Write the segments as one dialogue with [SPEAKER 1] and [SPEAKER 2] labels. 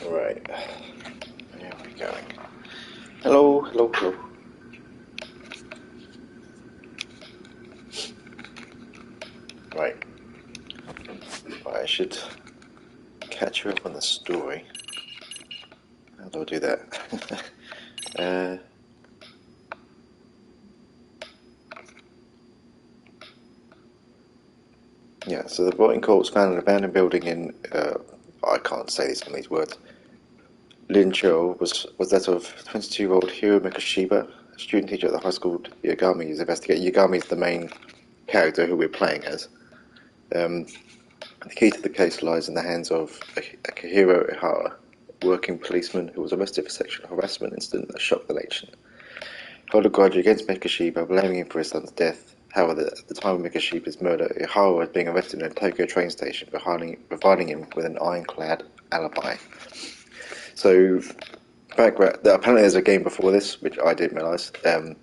[SPEAKER 1] Right, here we going. Hello, hello, hello. Right, I should catch you up on the story. How do I do that? Yeah, so the rotting corpse found in an abandoned building in, I can't say some of these words. Lincho was that of 22-year-old Hiro Mikoshiba, a student teacher at the high school Yagami is investigating. Yagami is the main character who we're playing as. The key to the case lies in the hands of Akihiro Ihara, a working policeman who was arrested for sexual harassment incident that shocked the nation. Held a grudge against Mikoshiba, blaming him for his son's death. However, at the time of Mikoshiba's murder, Ihara was being arrested in a Tokyo train station, providing him with an ironclad alibi. So, background. Apparently, there's a game before this, which I didn't realise. But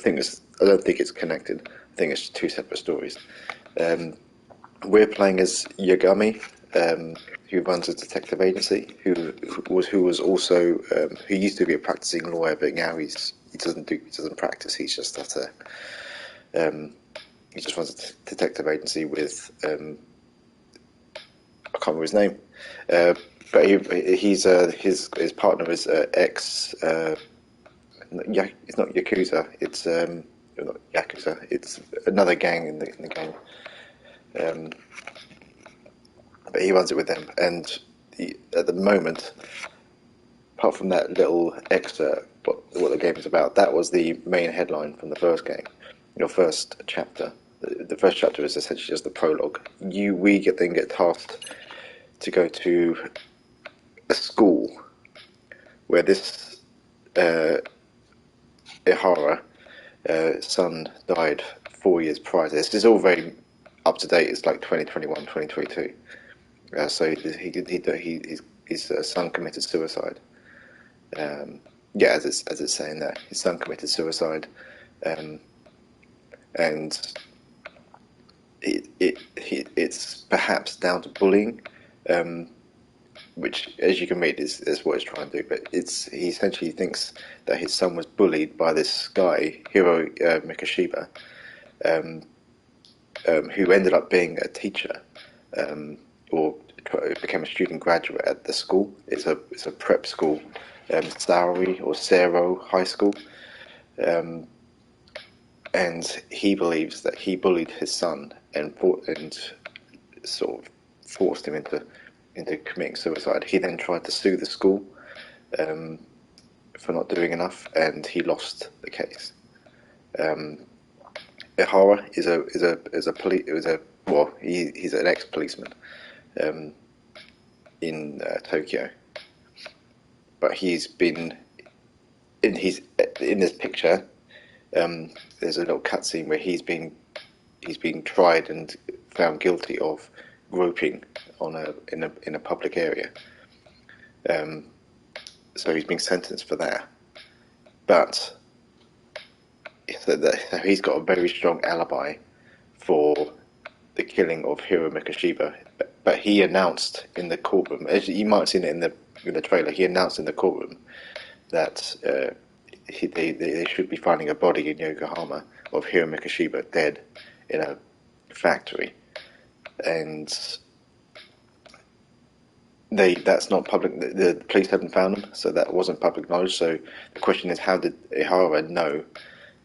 [SPEAKER 1] I don't think it's connected. I think it's two separate stories. We're playing as Yagami, who runs a detective agency, who was also who used to be a practicing lawyer, but now he doesn't practice. He's just he just runs a detective agency with I can't remember his name, but his partner is ex. It's not Yakuza. It's not Yakuza. It's another gang in the game. But he runs it with them, and at the moment, apart from that little excerpt, what the game is about, that was the main headline from the first game, your first chapter. The first chapter is essentially just the prologue. We get tasked to go to a school where this Ihara son died 4 years prior to this. This is all very up to date. It's like 2021, 2022. So his son committed suicide. Yeah, as it's saying there, his son committed suicide, and it's perhaps down to bullying, which, as you can read, is what he's trying to do. But he essentially thinks that his son was bullied by this guy, Hiro Mikoshiba, who ended up being a teacher, or became a student graduate at the school. It's a prep school, Saori or Sero High School, and he believes that he bullied his son and sort of forced him into committing suicide. He then tried to sue the school for not doing enough, and he lost the case. Ihara he's an ex-policeman in Tokyo, but he's been in this picture. There's a little cutscene where he's been tried and found guilty of groping in a public area. So he's being sentenced for that, but he's got a very strong alibi for the killing of Hiro Mikoshiba. But he announced in the courtroom, as you might have seen it in the trailer, he announced in the courtroom that they should be finding a body in Yokohama of Hiro Mikoshiba dead in a factory, and that's not public. The police haven't found them, so that wasn't public knowledge. So the question is, how did Ihara know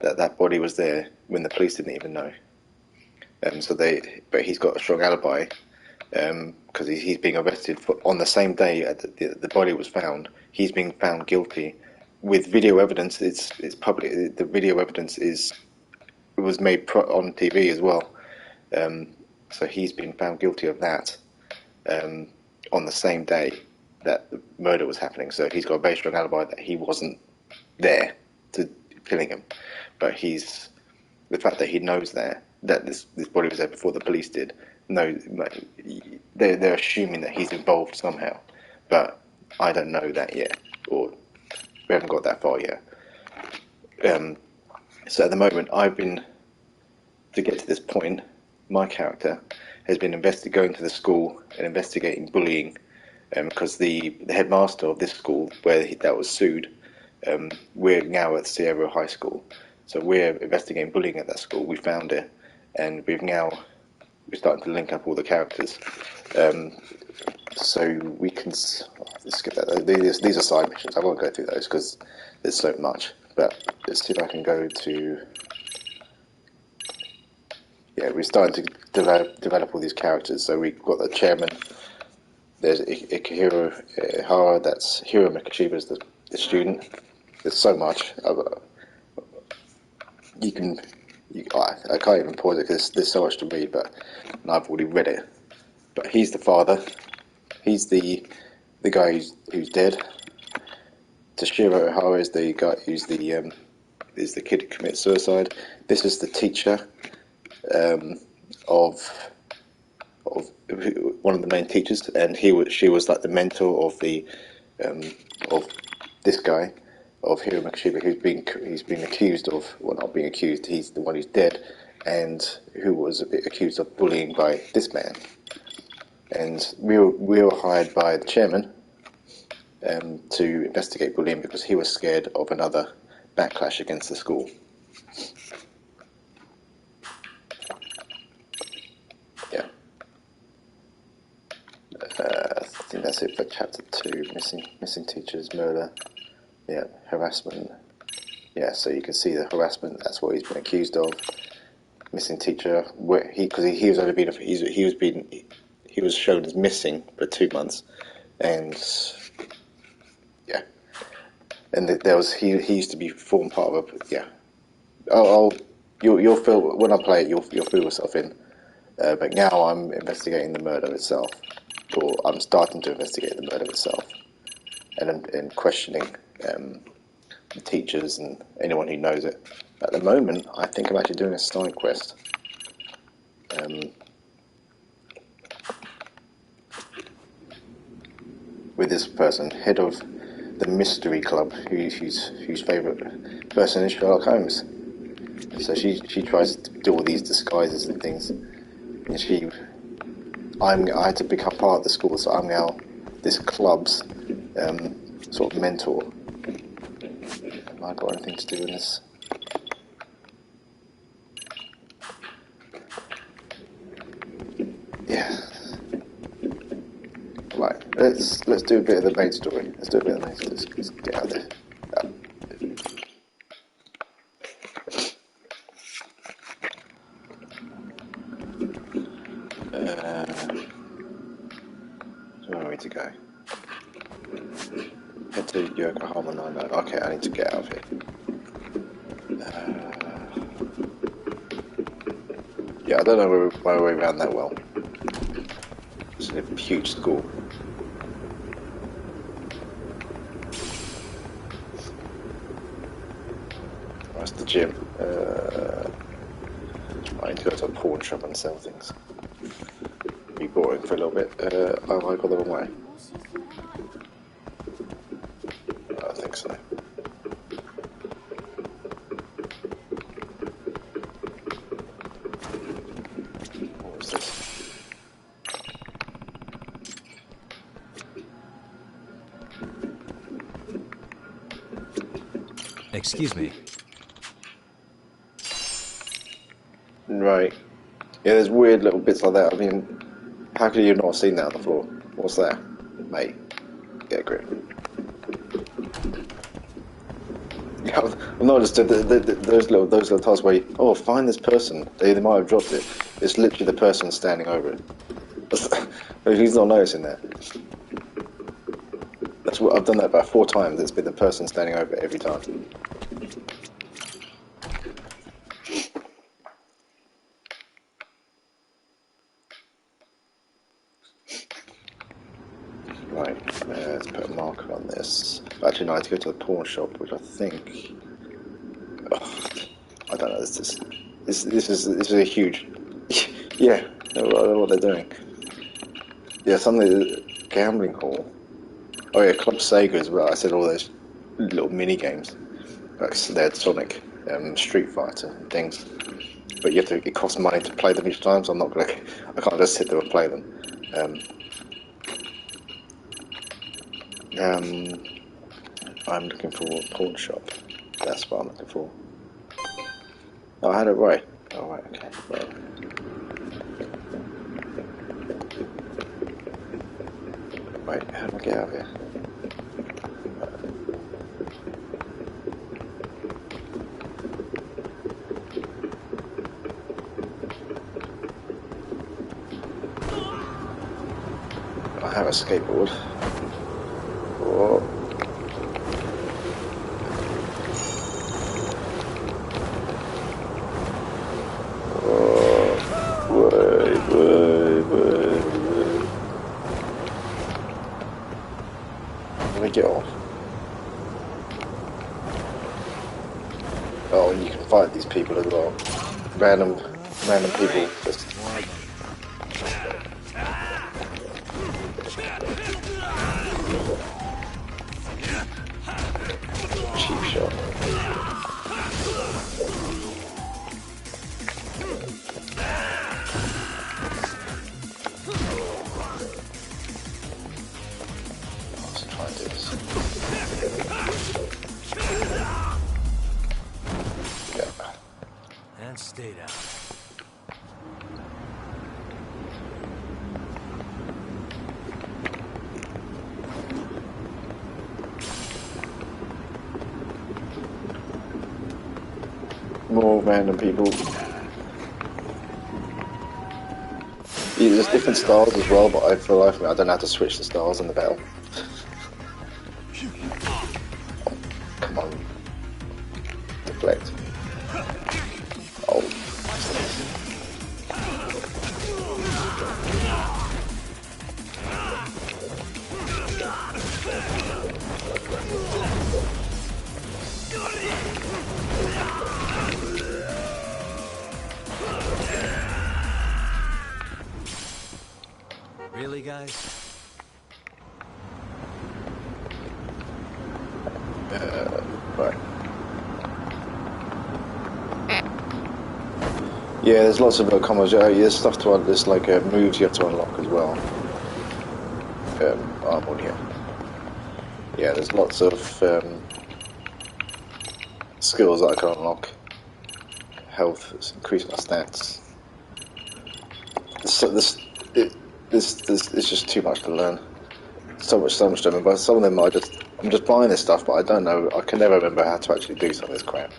[SPEAKER 1] that body was there when the police didn't even know? But he's got a strong alibi, because he's being arrested for, on the same day the body was found. He's being found guilty with video evidence. It's public. The video evidence it was made on TV as well. So he's been found guilty of that on the same day that the murder was happening. So he's got a very strong alibi that he wasn't there to killing him. But the fact that he knows that this body was there before the police did. No, they're assuming that he's involved somehow, but I don't know that yet, or we haven't got that far yet. So at the moment, to get to this point, my character has been going to the school and investigating bullying, because the headmaster of this school, that was sued, we're now at Sierra High School, so we're investigating bullying at that school. We found it, and we're starting to link up all the characters. So we can skip that. These are side missions. I won't go through those because there's so much. But let's see if I can go to. Yeah, we're starting to develop all these characters. So we've got the chairman. There's Ikehiro Hara. That's Hiro Mikashiba is the student. There's so much. I can't even pause it because there's so much to read, and I've already read it. But he's the father. He's the guy who's dead. Toshiro Ohara is the guy who's the kid who commits suicide. This is the teacher of one of the main teachers, and she was like the mentor of of this guy, of Hiro Makashiba, who's been accused of, well, not being accused, he's the one who's dead, and who was accused of bullying by this man. And we were hired by the chairman to investigate bullying because he was scared of another backlash against the school. Yeah. I think that's it for chapter 2. Missing teachers, murder. Yeah, harassment. Yeah, so you can see the harassment. That's what he's been accused of. Missing teacher. Because he was only he was shown as missing for 2 months, and yeah, and he used to be formed part of yeah. You'll feel when I play it. You'll feel yourself in. But now I'm investigating the murder itself, or I'm starting to investigate the murder itself, and questioning the teachers and anyone who knows it. At the moment, I think I'm actually doing a side quest. With this person, head of the mystery club, whose favourite person is Sherlock Holmes. So she tries to do all these disguises and things, and I had to become part of the school, so I'm now this club's sort of mentor. Have I got anything to do with this? Yeah. Right, let's do a bit of the main story. Let's get out of there. So where are we to go? Head to Yokohama 99. Okay, I need to get out of here. Yeah, I don't know my way around that well. It's a huge school. That's the gym. I need to go to a pawn shop and sell things. Be boring for a little bit. Oh, I got the wrong way. I think so. What was this?
[SPEAKER 2] Excuse me.
[SPEAKER 1] Right. Yeah, there's weird little bits like that. I mean, how could you have not seen that on the floor? What's that? Mate, get a grip. I've not understood those little tasks where you, find this person. They might have dropped it. It's literally the person standing over it. He's not noticing that. That's what I've done that about 4 times. It's been the person standing over it every time. Right, let's put a marker on this. Actually, no, I have to go to the pawn shop, which I think. Oh, I don't know. This is a huge. Yeah, I don't know what they're doing. Yeah, something gambling hall. Oh yeah, Club Sega as well. I said all those little mini games. Like they had Sonic, Street Fighter, and things. But you have to. It costs money to play them each time, so I'm not gonna. I can't just sit there and play them. Um, um, I'm looking for a pawn shop. That's what I'm looking for. Oh, I had it right. Oh, right, okay. Right. Wait, how do I get out of here? I have a skateboard. Oh. Let me get off. Oh, and you can fight these people as well. Random people just. Cheap shot. Let's try and do this.
[SPEAKER 2] Yeah. And stay down.
[SPEAKER 1] More random people. Yeah, there's different styles as well, but I feel like I don't know how to switch the styles in the battle. Come on. Deflect. Oh.
[SPEAKER 2] Really, guys?
[SPEAKER 1] Right. Yeah, there's lots of combos. There's stuff to there's like moves you have to unlock as well. I'm on here. Yeah, there's lots of skills that I can unlock. Health, increase my stats. It's just too much to learn. So much to remember. Some of them I'm just buying this stuff, but I don't know. I can never remember how to actually do some of this crap.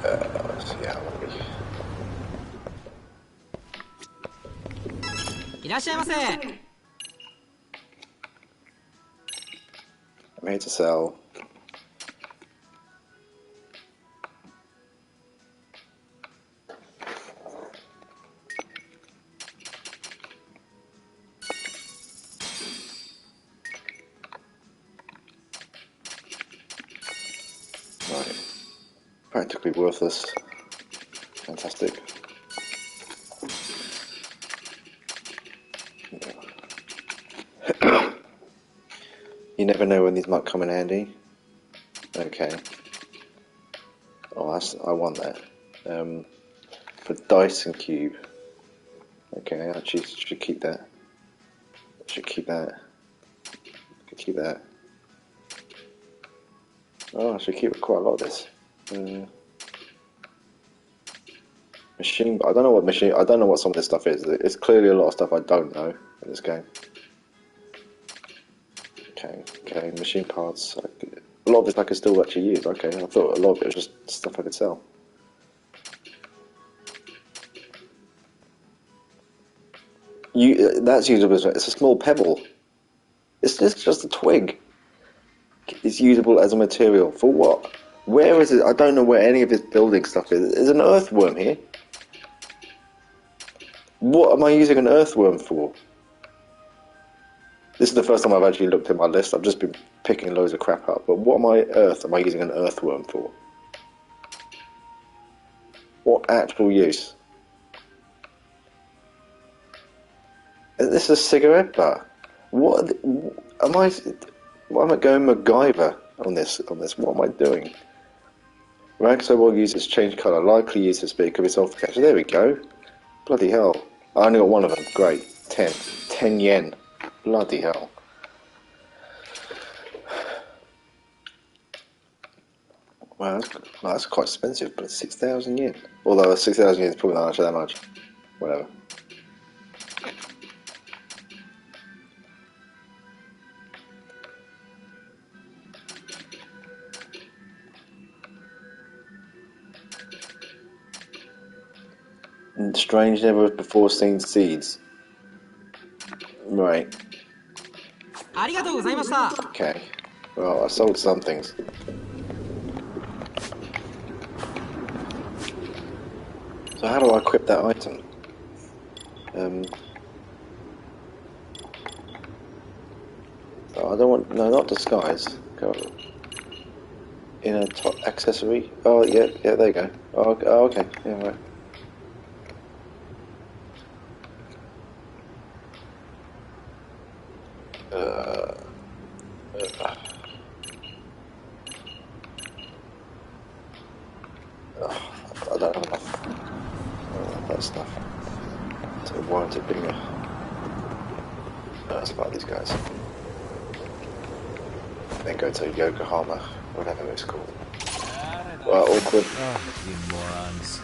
[SPEAKER 1] Yeah, I want to be.
[SPEAKER 3] いらっしゃいませ。
[SPEAKER 1] I'm here to sell. Right. Practically worthless. Fantastic. You never know when these might come in handy. Okay. Oh, I want that. For dice and cube. Okay, I should keep that. Should keep that. Could keep that. Oh, I should keep quite a lot of this. Machine. I don't know what machine. I don't know what some of this stuff is. It's clearly a lot of stuff I don't know in this game. Okay. Machine parts. A lot of this I could still actually use. Okay, I thought a lot of it was just stuff I could sell. That's usable as it's a small pebble. It's just a twig. It's usable as a material for what? Where is it? I don't know where any of this building stuff is. There's an earthworm here. What am I using an earthworm for? This is the first time I've actually looked at my list. I've just been picking loads of crap up. But what on earth am I using an earthworm for? What actual use? Is this a cigarette butt? What am I? Why am I going MacGyver on this? What am I doing? Ragsobol uses change colour. Likely use to speak of its off catcher. There we go. Bloody hell! I only got one of them. Great. 10 yen. Bloody hell. Wow, that's quite expensive, but it's 6,000 yen. Although 6,000 yen is probably not actually that much. Whatever. Strange, never before seen seeds. Right. Okay. Well, I sold some things. So how do I equip that item? Oh, I don't want... No, not disguise. Go in a top accessory. Oh, yeah, there you go. Oh, okay. Yeah, right. I don't have enough. That stuff. To warrant it being a... That's about these guys. Then go to Yokohama, whatever it's called. Well, awkward.
[SPEAKER 2] Oh, you morons.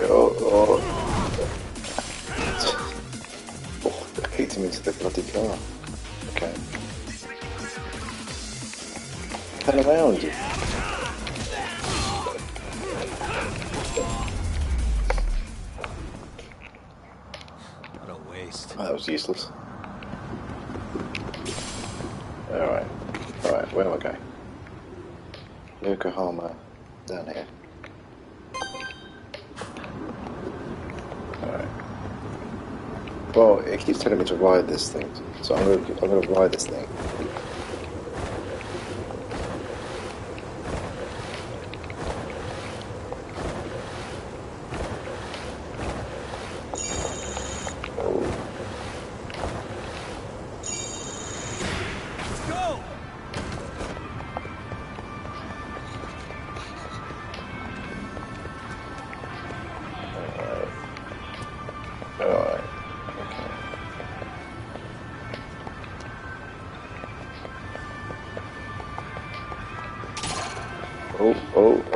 [SPEAKER 1] Oh, I kicked him into the bloody car. Okay. Turn around.
[SPEAKER 2] What a waste.
[SPEAKER 1] Oh, that was useless. Alright, where am I going? Yokohama, down here. Alright. Well, it keeps telling me to ride this thing, so I'm gonna ride this thing.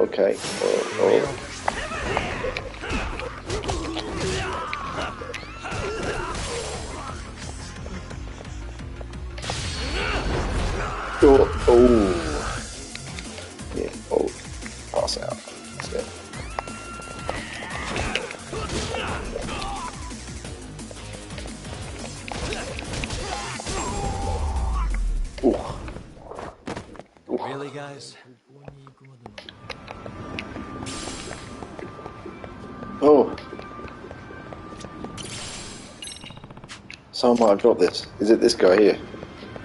[SPEAKER 1] Okay. Yeah, pass out. That's it.
[SPEAKER 2] Really, guys?
[SPEAKER 1] Oh! Someone might have dropped this. Is it this guy here?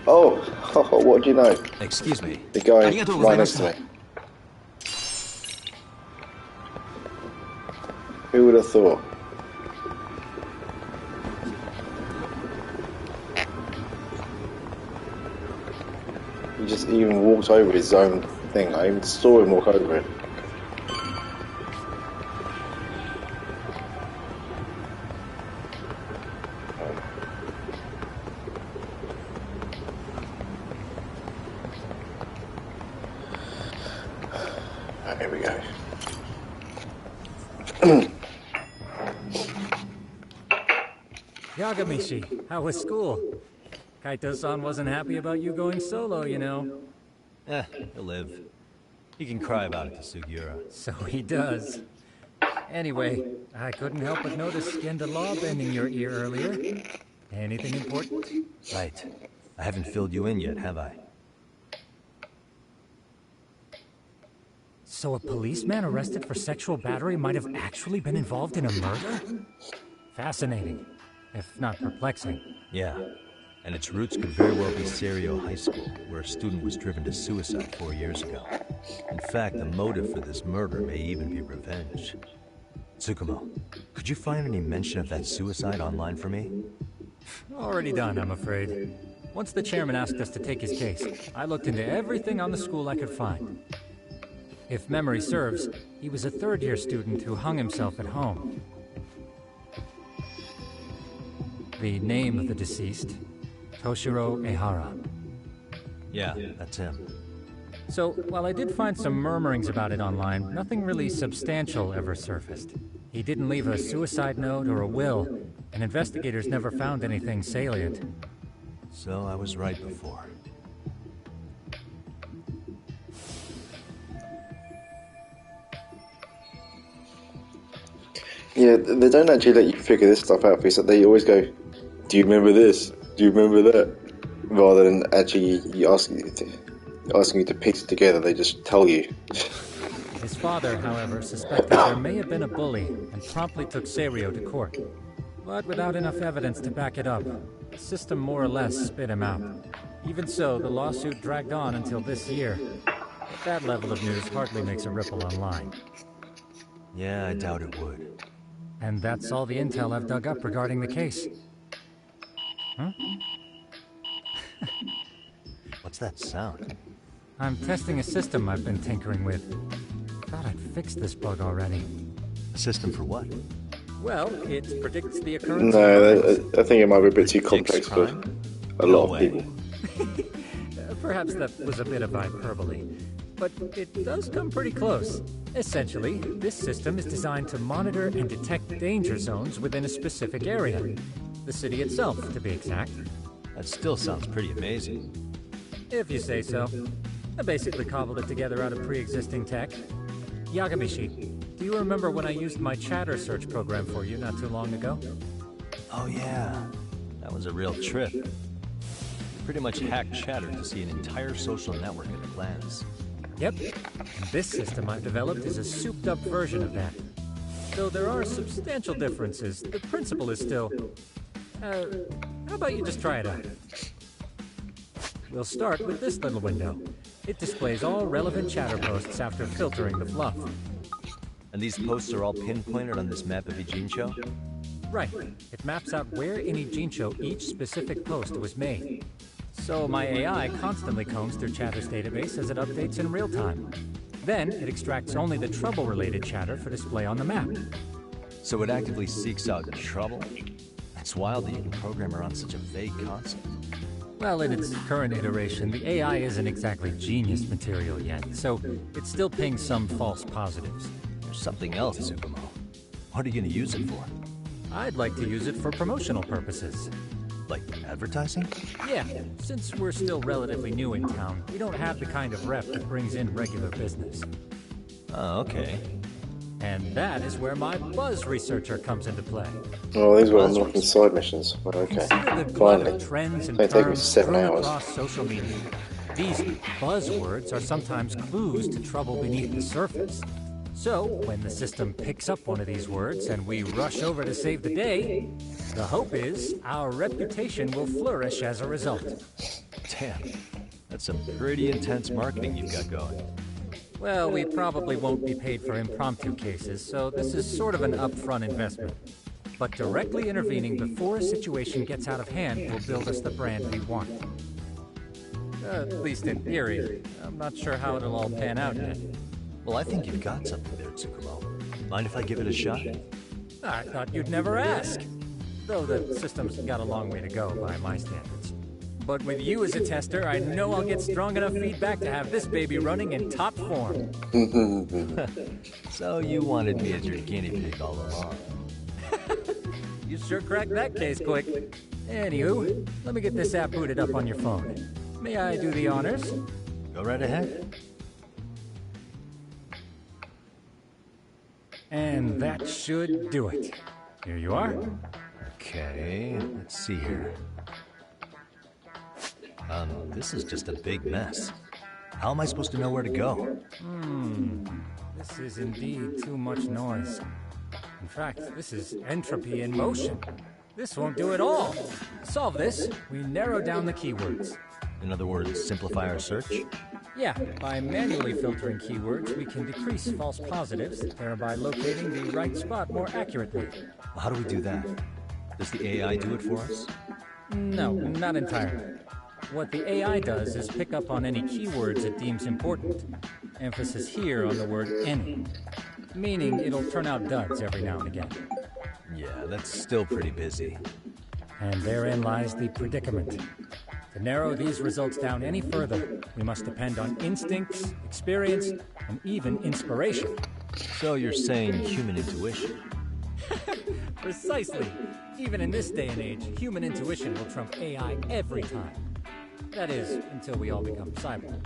[SPEAKER 1] Oh! What do you know?
[SPEAKER 2] Excuse me.
[SPEAKER 1] The guy right next to me. Who would have thought? He just even walked over his own thing. I even saw him walk over it. Here we go.
[SPEAKER 3] Yagamishi, how was school? Kaito-san wasn't happy about you going solo, you know.
[SPEAKER 2] He'll live. He can cry about it to Sugiura.
[SPEAKER 3] So he does. Anyway, I couldn't help but notice skinned law bending your ear earlier. Anything important?
[SPEAKER 2] Right. I haven't filled you in yet, have I?
[SPEAKER 3] So a policeman arrested for sexual battery might have actually been involved in a murder? Fascinating, if not perplexing.
[SPEAKER 2] Yeah. And its roots could very well be Serio High School, where a student was driven to suicide 4 years ago. In fact, the motive for this murder may even be revenge. Tsukumo, could you find any mention of that suicide online for me?
[SPEAKER 3] Already done, I'm afraid. Once the chairman asked us to take his case, I looked into everything on the school I could find. If memory serves, he was a third-year student who hung himself at home. The name of the deceased, Toshiro Ehara.
[SPEAKER 2] Yeah, that's him.
[SPEAKER 3] So, while I did find some murmurings about it online, nothing really substantial ever surfaced. He didn't leave a suicide note or a will, and investigators never found anything salient.
[SPEAKER 2] So I was right before.
[SPEAKER 1] Yeah, they don't actually let you figure this stuff out, because they always go, "Do you remember this? Do you remember that?" Rather than actually asking you to piece it together, they just tell you.
[SPEAKER 3] His father, however, suspected there may have been a bully and promptly took Serio to court. But without enough evidence to back it up, the system more or less spit him out. Even so, the lawsuit dragged on until this year. But that level of news hardly makes a ripple online.
[SPEAKER 2] Yeah, I doubt it would.
[SPEAKER 3] And that's all the intel I've dug up regarding the case. Huh?
[SPEAKER 2] What's that sound?
[SPEAKER 3] I'm testing a system I've been tinkering with. Thought I'd fixed this bug already.
[SPEAKER 2] A system for what?
[SPEAKER 3] Well, it predicts the occurrence
[SPEAKER 1] No,
[SPEAKER 3] of
[SPEAKER 1] I think it might be a bit too
[SPEAKER 2] Predicts
[SPEAKER 1] complex for
[SPEAKER 2] crime?
[SPEAKER 1] a
[SPEAKER 2] No
[SPEAKER 1] lot of
[SPEAKER 2] way.
[SPEAKER 1] people.
[SPEAKER 3] Perhaps that was a bit of hyperbole, but it does come pretty close. Essentially, this system is designed to monitor and detect danger zones within a specific area. The city itself, to be exact.
[SPEAKER 2] That still sounds pretty amazing.
[SPEAKER 3] If you say so. I basically cobbled it together out of pre-existing tech. Yagamishi, do you remember when I used my chatter search program for you not too long ago?
[SPEAKER 2] Oh yeah, that was a real trip. You pretty much hacked Chatter to see an entire social network at a glance.
[SPEAKER 3] Yep. And this system I've developed is a souped-up version of that. Though there are substantial differences, the principle is still... how about you just try it out? We'll start with this little window. It displays all relevant chatter posts after filtering the fluff.
[SPEAKER 2] And these posts are all pinpointed on this map of Ijincho?
[SPEAKER 3] Right. It maps out where in Ijincho each specific post was made. So my AI constantly combs through Chatter's database as it updates in real time. Then it extracts only the trouble-related chatter for display on the map.
[SPEAKER 2] So it actively seeks out trouble? It's wild that you can program around such a vague concept.
[SPEAKER 3] Well, in its current iteration, the AI isn't exactly genius material yet, so it still pings some false positives.
[SPEAKER 2] There's something else, Tsukumo. What are you going to use it for?
[SPEAKER 3] I'd like to use it for promotional purposes.
[SPEAKER 2] Like advertising?
[SPEAKER 3] Yeah, since we're still relatively new in town, we don't have the kind of rep that brings in regular business.
[SPEAKER 2] Oh, okay.
[SPEAKER 3] And that is where my buzz researcher comes into play.
[SPEAKER 1] Oh, these were unlocking side missions. Well, okay.
[SPEAKER 3] Consider the glut
[SPEAKER 1] Finally.
[SPEAKER 3] of trends and
[SPEAKER 1] It's only taken
[SPEAKER 3] terms
[SPEAKER 1] 7
[SPEAKER 3] thrown
[SPEAKER 1] hours.
[SPEAKER 3] across social media. These buzzwords are sometimes clues to trouble beneath the surface. So, when the system picks up one of these words and we rush over to save the day, the hope is our reputation will flourish as a result.
[SPEAKER 2] Damn. That's some pretty intense marketing you've got going.
[SPEAKER 3] Well, we probably won't be paid for impromptu cases, so this is sort of an upfront investment. But directly intervening before a situation gets out of hand will build us the brand we want. At least in theory. I'm not sure how it'll all pan out yet.
[SPEAKER 2] Well, I think you've got something there, Tsukumo. Mind if I give it a shot?
[SPEAKER 3] I thought you'd never ask. Though the system's got a long way to go by my standards. But with you as a tester, I know I'll get strong enough feedback to have this baby running in top form.
[SPEAKER 2] So you wanted me as your guinea pig all along.
[SPEAKER 3] You sure cracked that case quick. Anywho, let me get this app booted up on your phone. May I do the honors?
[SPEAKER 2] Go right ahead.
[SPEAKER 3] And that should do it. Here you are.
[SPEAKER 2] Okay, let's see here. This is just a big mess. How am I supposed to know where to go?
[SPEAKER 3] This is indeed too much noise. In fact, this is entropy in motion. This won't do it all. To solve this, we narrow down the keywords.
[SPEAKER 2] In other words, simplify our search?
[SPEAKER 3] Yeah, by manually filtering keywords, we can decrease false positives, thereby locating the right spot more accurately.
[SPEAKER 2] How do we do that? Does the AI do it for us?
[SPEAKER 3] No, not entirely. What the AI does is pick up on any keywords it deems important. Emphasis here on the word any. Meaning it'll turn out duds every now and again.
[SPEAKER 2] Yeah, that's still pretty busy.
[SPEAKER 3] And therein lies the predicament. To narrow these results down any further, we must depend on instincts, experience, and even inspiration.
[SPEAKER 2] So you're saying human intuition?
[SPEAKER 3] Precisely. Even in this day and age, human intuition will trump AI every time. That is, until we all become cyborgs.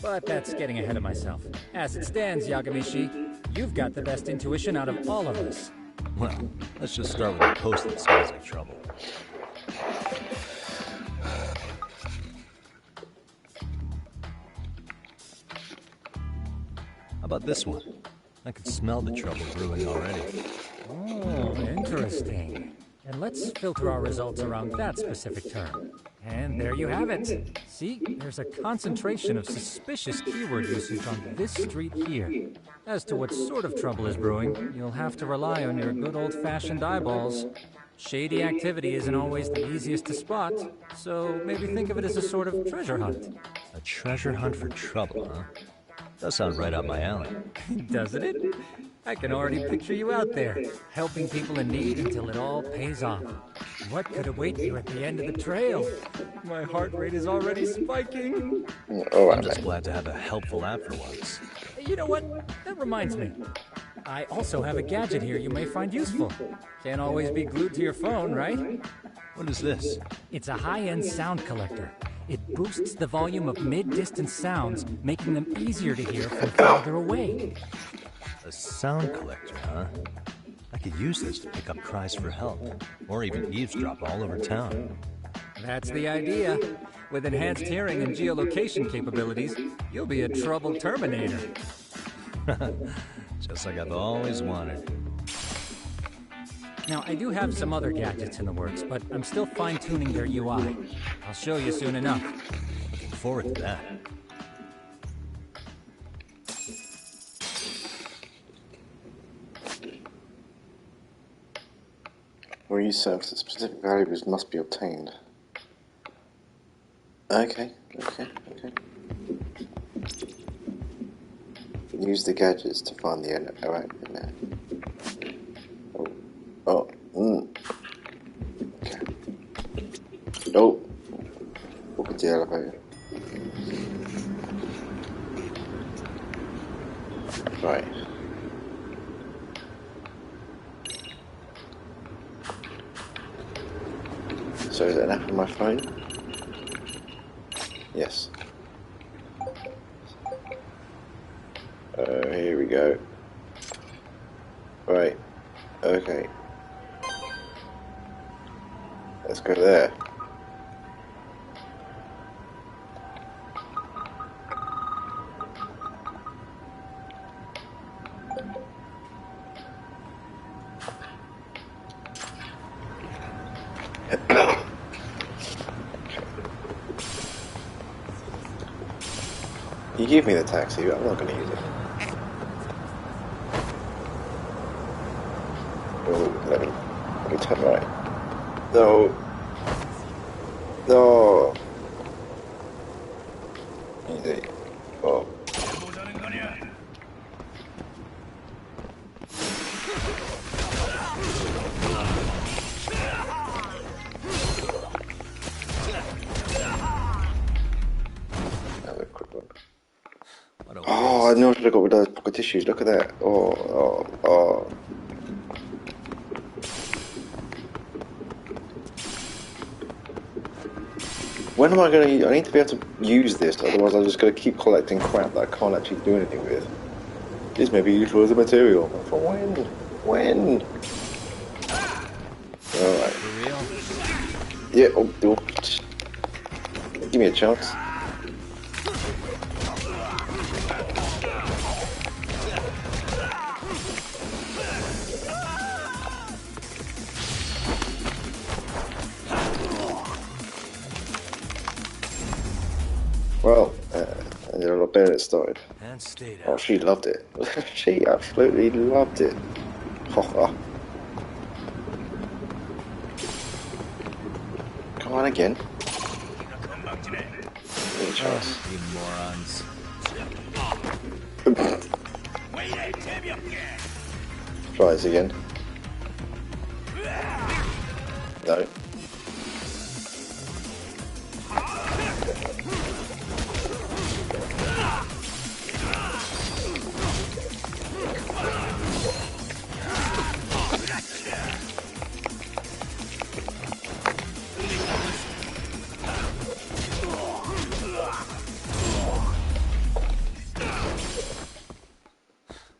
[SPEAKER 3] But that's getting ahead of myself. As it stands, Yagamishi, you've got the best intuition out of all of us.
[SPEAKER 2] Well, let's just start with the post that smells like trouble. How about this one? I can smell the trouble brewing already.
[SPEAKER 3] Oh, interesting. And let's filter our results around that specific term. And there you have it. See, there's a concentration of suspicious keyword usage on this street here. As to what sort of trouble is brewing, you'll have to rely on your good old-fashioned eyeballs. Shady activity isn't always the easiest to spot, so maybe think of it as a sort of treasure hunt.
[SPEAKER 2] A treasure hunt for trouble, huh? Does sound right up my alley.
[SPEAKER 3] Doesn't it? I can already picture you out there, helping people in need until it all pays off. What could await you at the end of the trail? My heart rate is already spiking.
[SPEAKER 2] I'm just glad to have a helpful app for once.
[SPEAKER 3] You know what? That reminds me. I also have a gadget here you may find useful. Can't always be glued to your phone, right?
[SPEAKER 2] What is this?
[SPEAKER 3] It's a high-end sound collector. It boosts the volume of mid-distance sounds, making them easier to hear from farther away.
[SPEAKER 2] A sound collector, huh? I could use this to pick up cries for help, or even eavesdrop all over town.
[SPEAKER 3] That's the idea. With enhanced hearing and geolocation capabilities, you'll be a trouble terminator.
[SPEAKER 2] Just like I've always wanted.
[SPEAKER 3] Now, I do have some other gadgets in the works, but I'm still fine-tuning their UI. I'll show you soon enough.
[SPEAKER 2] Looking forward to that.
[SPEAKER 1] Where you serve specific values must be obtained. Okay. Use the gadgets to find the end. Alright, in there. Okay. Oh. Walk into the elevator. Right. So is that an app on my phone? Yes. Here we go. Right. Okay. Let's go there. You give me the taxi, but I'm not going to use it. Oh, let me turn right. No. No. Easy. Oh. Oh, I know I should have got rid of those pocket tissues. Look at that. Oh. When am I going to... I need to be able to use this, otherwise I'm just going to keep collecting crap that I can't actually do anything with. This may be useful as a material. For when? When? Alright.
[SPEAKER 2] For real?
[SPEAKER 1] Yeah, give me a chance. Well, they're a lot better than it started.
[SPEAKER 2] And stayed
[SPEAKER 1] Oh,
[SPEAKER 2] out.
[SPEAKER 1] she loved it. She absolutely loved it. Come on again. Give me a chance.
[SPEAKER 2] You morons.
[SPEAKER 1] Try this again. No.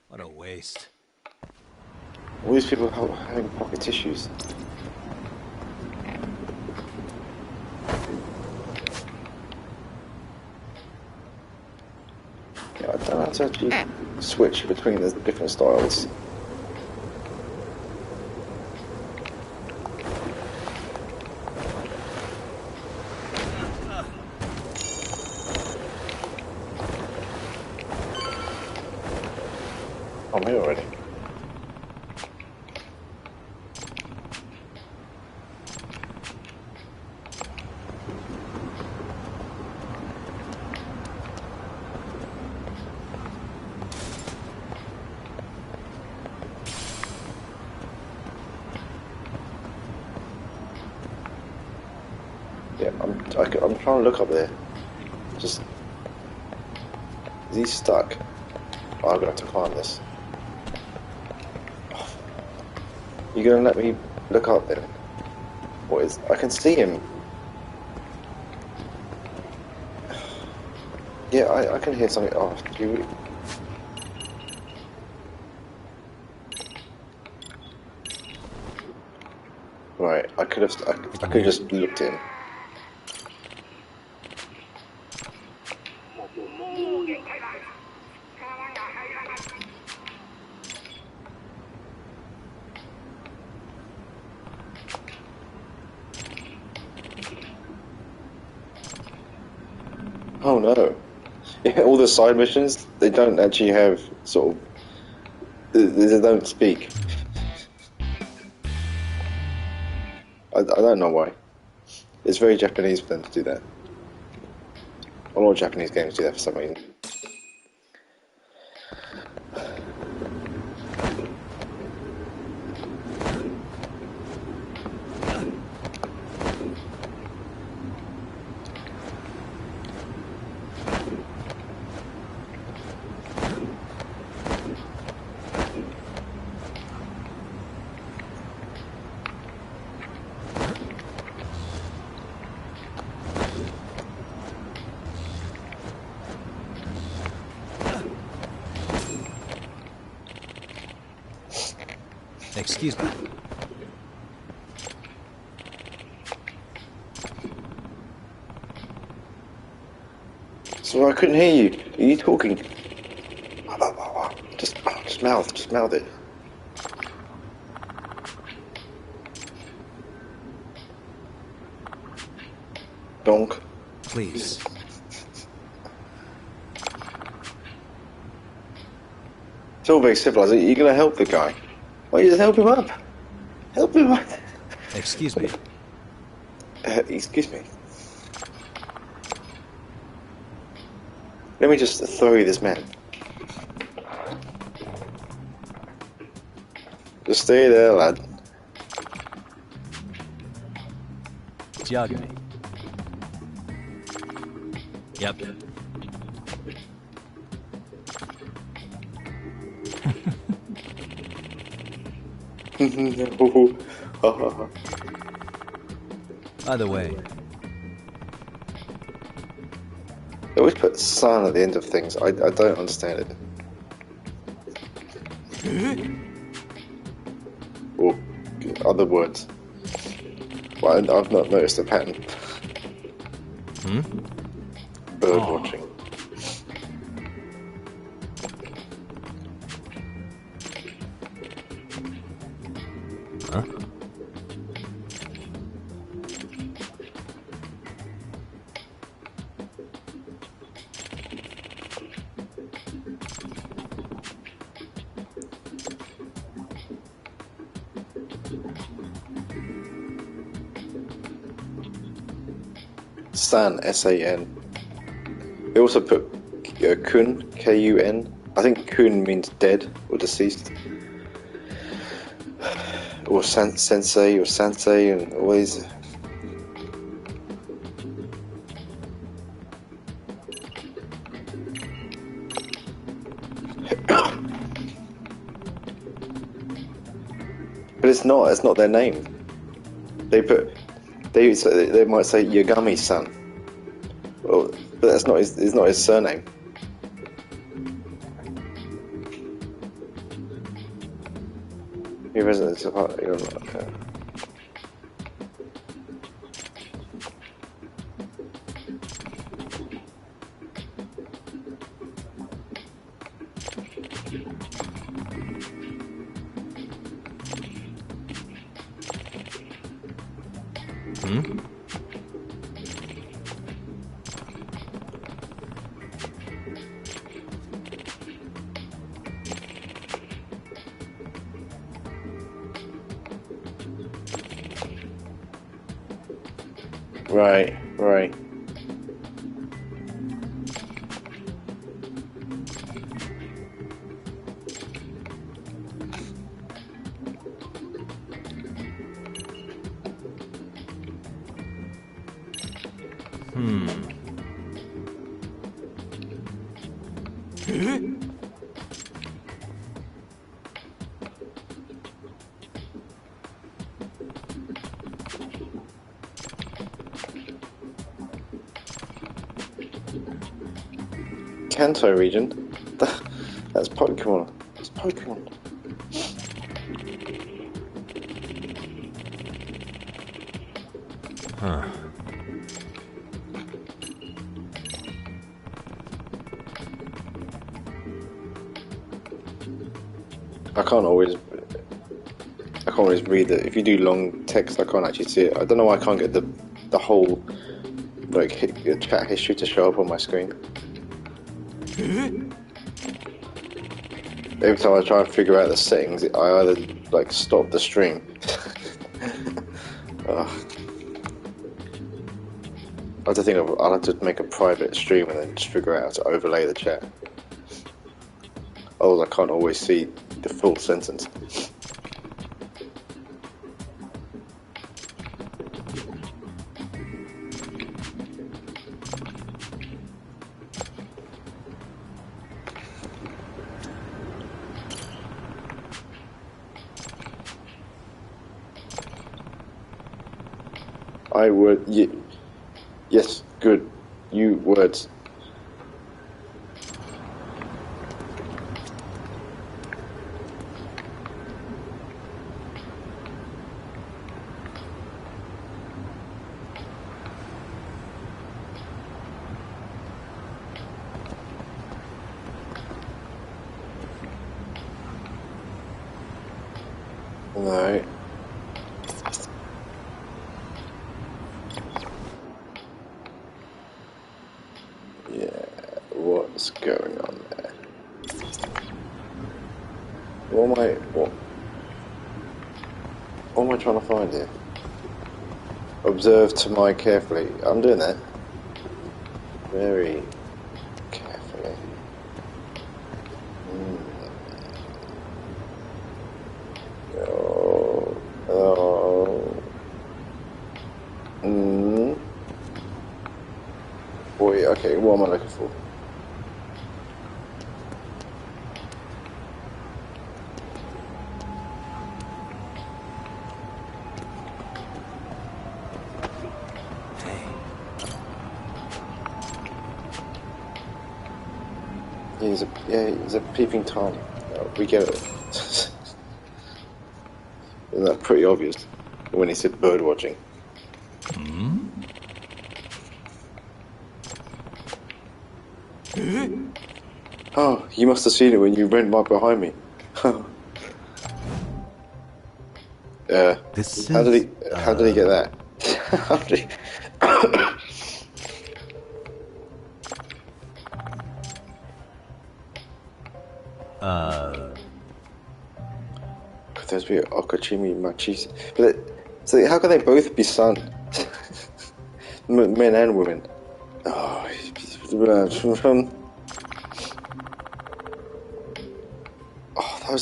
[SPEAKER 2] What a waste.
[SPEAKER 1] All these people having pocket tissues. Yeah, I don't know how to actually switch between the different styles. I'm here already. Yeah, I'm trying to look up there. Just... Is he stuck? Oh, I'm gonna have to climb this. Oh. You gonna let me look up there? What is... I can see him. Yeah, I can hear something. Oh, you... Right, I could have just looked in. Oh no. Yeah, all the side missions, they don't actually have sort of... They don't speak. I don't know why. It's very Japanese for them to do that. A lot of Japanese games do that for some reason.
[SPEAKER 2] Excuse me.
[SPEAKER 1] So I couldn't hear you. Are you talking? Just mouth it. Donk.
[SPEAKER 2] Please.
[SPEAKER 1] It's all very civilized. Are you gonna help the guy? Why don't you just help him up? Help him up.
[SPEAKER 2] Excuse me.
[SPEAKER 1] Excuse me. Let me just throw you this man. Just stay there, lad.
[SPEAKER 2] Judgement. Yep. Either way,
[SPEAKER 1] They always put "san" at the end of things. I don't understand it. Or other words. Well, I've not noticed a pattern. Bird watching.
[SPEAKER 2] huh?
[SPEAKER 1] San, S-A-N. They also put kun, K-U-N. I think kun means dead or deceased. Or sensei or sensei and all these. But it's not their name. They might say Yagami-san. Well, but that's not it's not his surname. He residents of Right. Kanto region. That's Pokemon. It's Pokemon.
[SPEAKER 2] Huh.
[SPEAKER 1] I can't always read it. If you do long text, I can't actually see it. I don't know why I can't get the whole chat history to show up on my screen. Every time I try and figure out the settings, I either stop the stream. I have to I'll have to make a private stream and then just figure out how to overlay the chat. Otherwise, I can't always see the full sentence. I would. Yes, good. You words. Alright. What's going on there? What am I trying to find here? Observe to my carefully. I'm doing that. Very carefully. Boy, okay, what am I looking for? He's a peeping Tom. We get it. Isn't that pretty obvious when he said bird watching? Oh, you must have seen it when you ran right behind me.
[SPEAKER 2] This
[SPEAKER 1] How
[SPEAKER 2] is...
[SPEAKER 1] did he get that? How did he... There's be Okachimi Machis. So how can they both be son? Men and women. Oh, those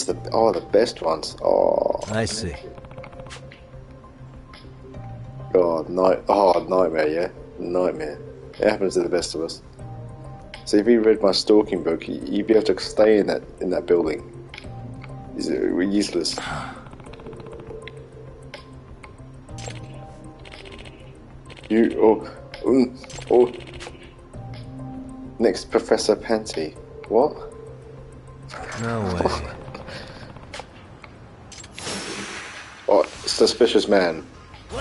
[SPEAKER 1] are the best ones. Oh,
[SPEAKER 2] I see.
[SPEAKER 1] Nightmare, yeah, nightmare. It happens to the best of us. So if you read my stalking book, you'd be able to stay in that building. We're useless. Next, Professor Panty. What?
[SPEAKER 2] No way.
[SPEAKER 1] Oh, suspicious man.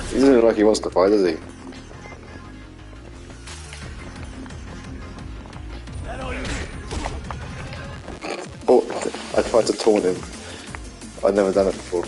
[SPEAKER 1] He doesn't look like he wants to fight, does he? Oh, I tried to taunt him. I've never done it before.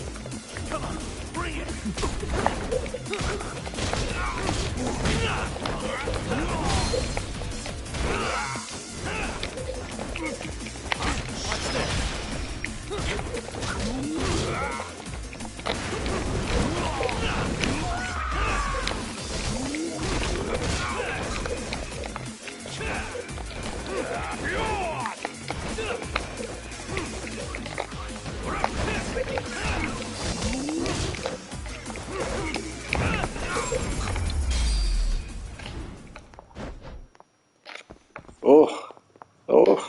[SPEAKER 1] Oh,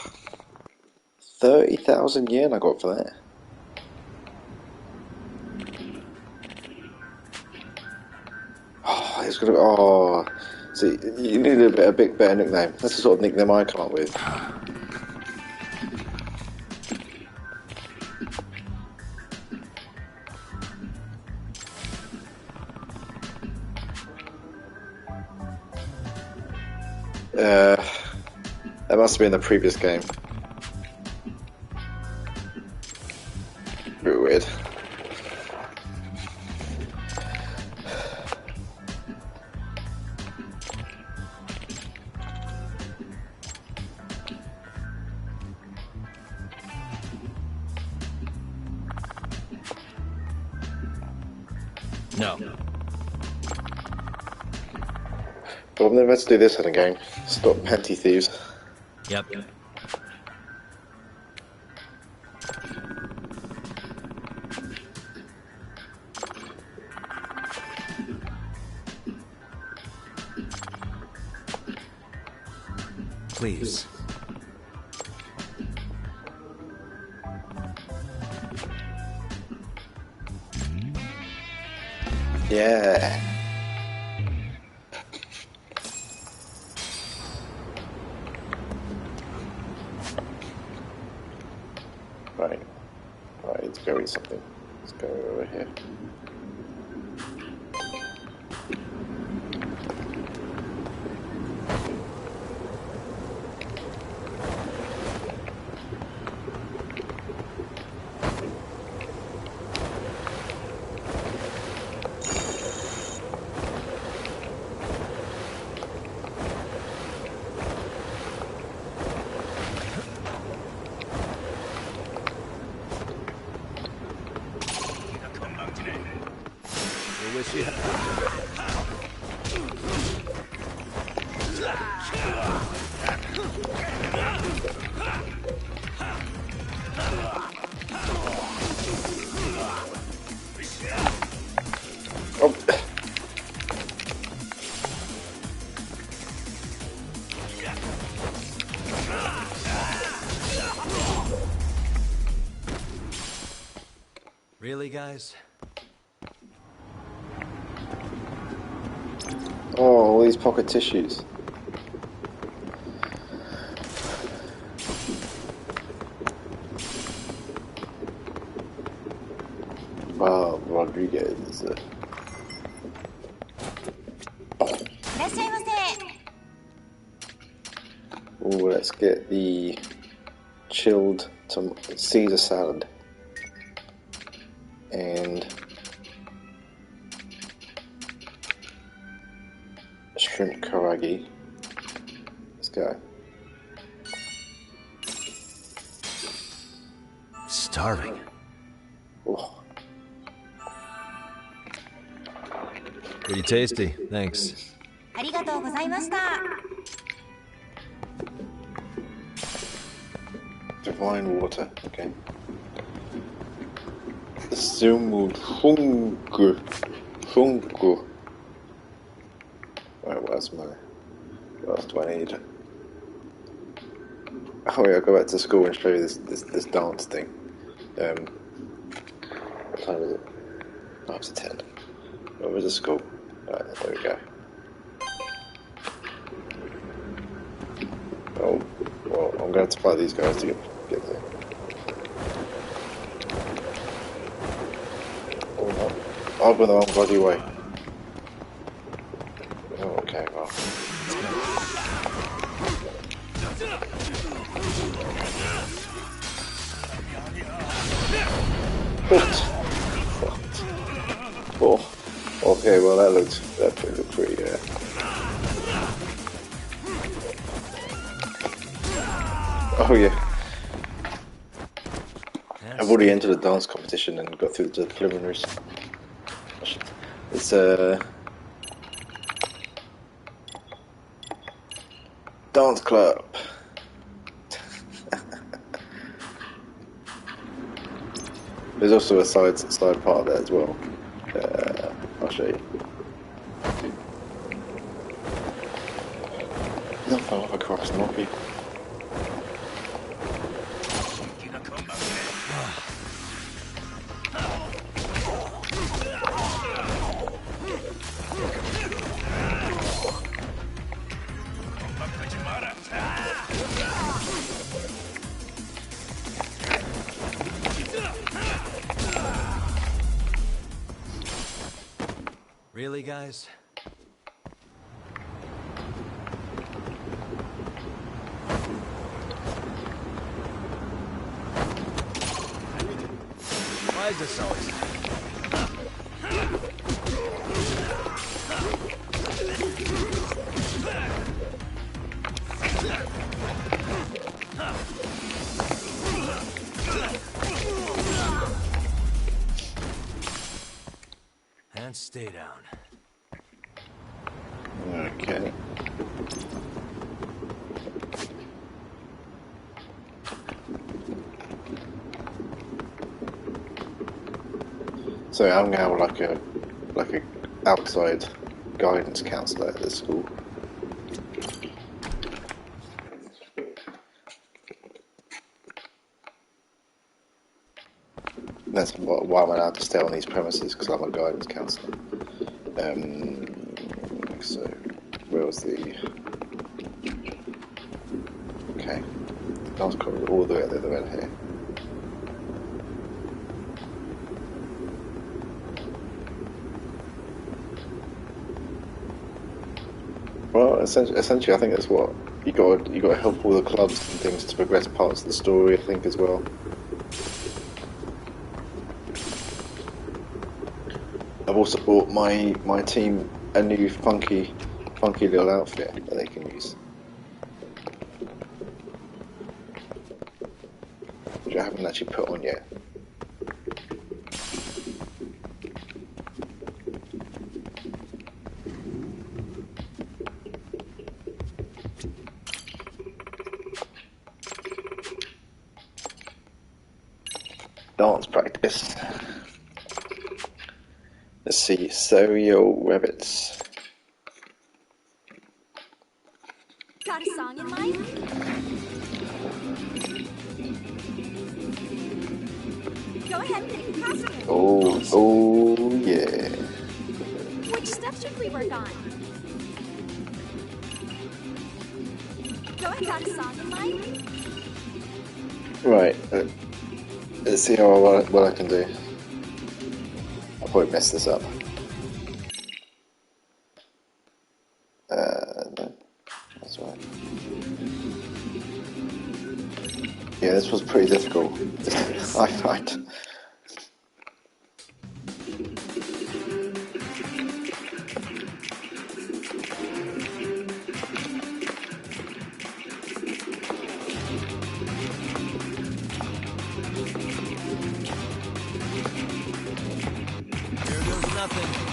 [SPEAKER 1] 30,000 yen I got for that. Oh, it's gonna. Oh, see, you need a bit better nickname. That's the sort of nickname I come up with. That must have been the previous game. Bit weird.
[SPEAKER 2] No.
[SPEAKER 1] Well, then let's do this in a game. Stop panty thieves.
[SPEAKER 2] Yep. Please.
[SPEAKER 1] Yeah. Right, let's go eat something. Let's go over here.
[SPEAKER 2] Wish you had.
[SPEAKER 1] Oh.
[SPEAKER 2] Really, guys?
[SPEAKER 1] Oh, all these pocket tissues. Rodriguez. Oh, let's get the chilled Caesar salad and shrimp karagi. Let's go.
[SPEAKER 2] Starving.
[SPEAKER 1] Oh.
[SPEAKER 2] Pretty tasty, thanks.
[SPEAKER 1] Divine water, okay. Fungu. Right, what else do I need? Oh yeah, I'll go back to school and show you this dance thing. What time is it? Oh, it's 10. Where was the school? Right, there we go. Oh, well, I'm going to have to fight these guys to get there. Oh no, I've gone the wrong bloody way. Oh, okay, well. What? Oh, okay, well that looked pretty, Oh yeah. I've already entered a dance competition and got through the preliminaries. It's dance club. There's also a side part there as well. I'll show you. Not far off across Moppy.
[SPEAKER 2] Really, guys? Why is this always and stay down.
[SPEAKER 1] Okay. So I'm now like a outside guidance counsellor at this school. That's why I'm allowed to stay on these premises, because I'm a guidance counsellor. So where was the? Okay, I was covered all the way at the other end here. Well, essentially, I think that's what you got to help all the clubs and things to progress parts of the story. I think as well. I've also bought my team a new funky little outfit that they can use, which I haven't actually put on yet. Dance practice. Let's see, Serial Rabbits.
[SPEAKER 4] Got a song in mind? Go ahead and pick the costume.
[SPEAKER 1] Oh yeah.
[SPEAKER 4] Which stuff should we work on? Go ahead, got a song in mind?
[SPEAKER 1] Right, let's see what I can do. probably mess this up. No, that's right. Yeah, this was pretty difficult, I find.
[SPEAKER 2] Here goes nothing.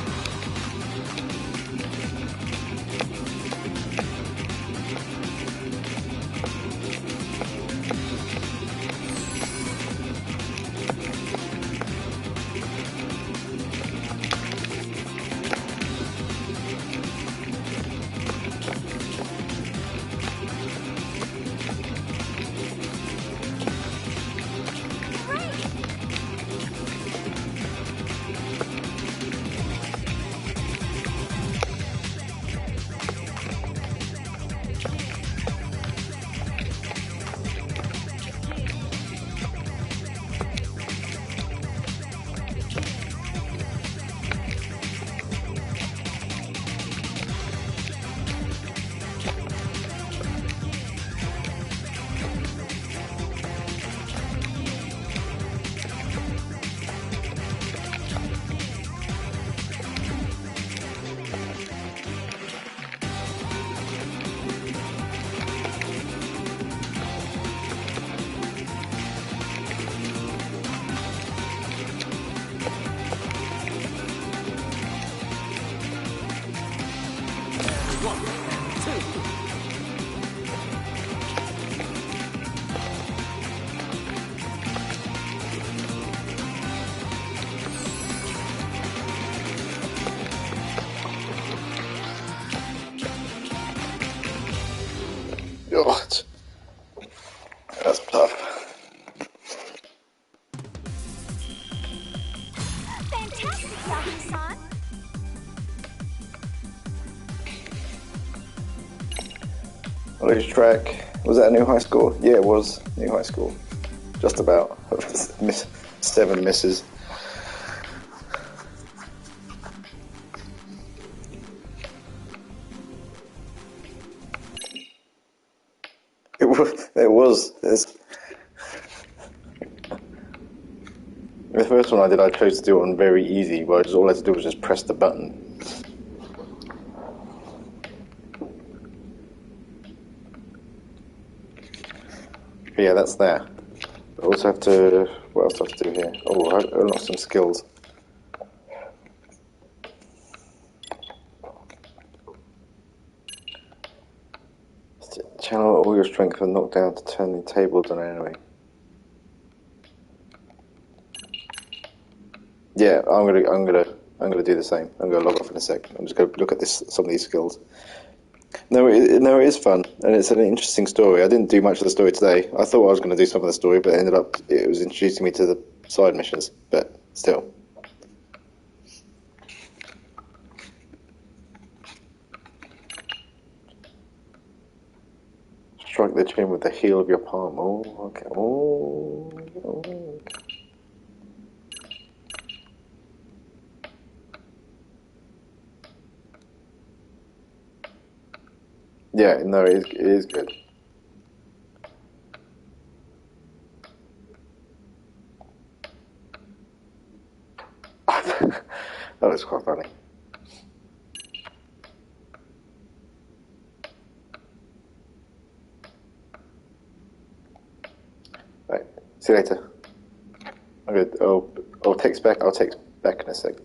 [SPEAKER 1] God, that's tough.
[SPEAKER 4] Fantastic, Yaki-san.
[SPEAKER 1] I lose track. Was that a new high score? Yeah, it was new high score. Just about. 7 misses. It was. It was. The first one I did, I chose to do it on very easy, where all I had to do was just press the button. But yeah, that's there. I also have to. What else do I have to do here? Oh, I unlocked some skills. Channel all your strength and knock down to turn the tables on an enemy. Yeah, I'm gonna do the same. I'm gonna log off in a sec. I'm just gonna look at some of these skills. No, it is fun, and it's an interesting story. I didn't do much of the story today. I thought I was going to do some of the story, but it was introducing me to the side missions. But still, strike the chin with the heel of your palm. Oh, okay. Oh. Yeah, no, it is good. That was quite funny. Right, see you later. I'm good. I'll text back. I'll text back in a sec.